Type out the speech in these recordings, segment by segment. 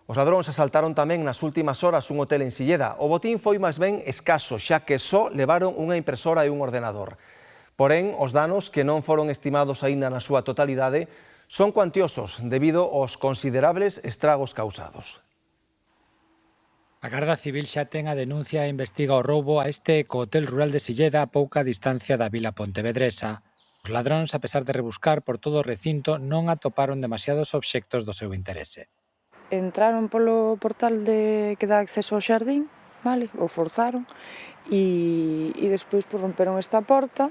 Os ladróns asaltaron tamén nas últimas horas un hotel en Silleda. O botín foi máis ben escaso, xa que só levaron unha impresora e un ordenador. Porén, os danos, que non foron estimados aínda na súa totalidade, son cuantiosos debido aos considerables estragos causados. A Garda Civil xa ten a denuncia e investiga o roubo a este ecohotel rural de Silleda a pouca distancia da vila pontevedresa. Os ladróns, a pesar de rebuscar por todo o recinto, non atoparon demasiados obxectos do seu interese. Entraron polo portal que dá acceso ao xardín, vale? O forzaron e despois romperon esta porta,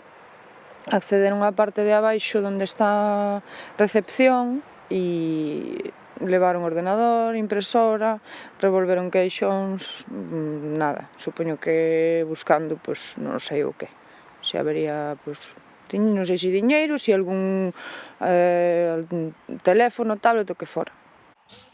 accederon á parte de abaixo onde está recepción e levaron ordenador, impresora, revolveron queixóns, nada, supoño que buscando, pois, non sei o que, se habería, pois, non sei se diñeiro, se algún teléfono, tablet, o que fora.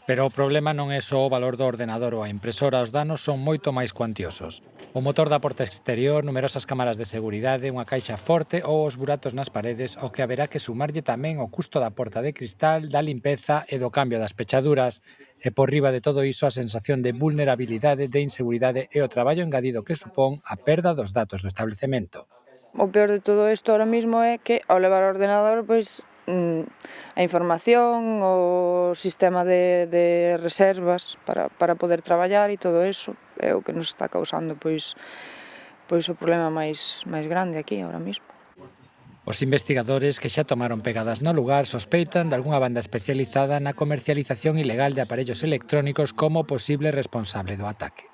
Pero o problema non é só o valor do ordenador ou a impresora, os danos son moito máis cuantiosos. O motor da porta exterior, numerosas cámaras de seguridade, unha caixa forte ou os buratos nas paredes, o que haberá que sumarlle tamén o custo da porta de cristal, da limpeza e do cambio das pechaduras. E por riba de todo iso a sensación de vulnerabilidade, de inseguridade e o traballo engadido que supón a perda dos datos do establecemento. O peor de todo isto ahora mismo é que ao levar o ordenador, pois, a información, o sistema de reservas para poder traballar e todo eso é o que nos está causando pois o problema máis grande aquí ahora mismo. Os investigadores que xa tomaron pegadas no lugar sospeitan de algunha banda especializada na comercialización ilegal de aparellos electrónicos como posible responsable do ataque.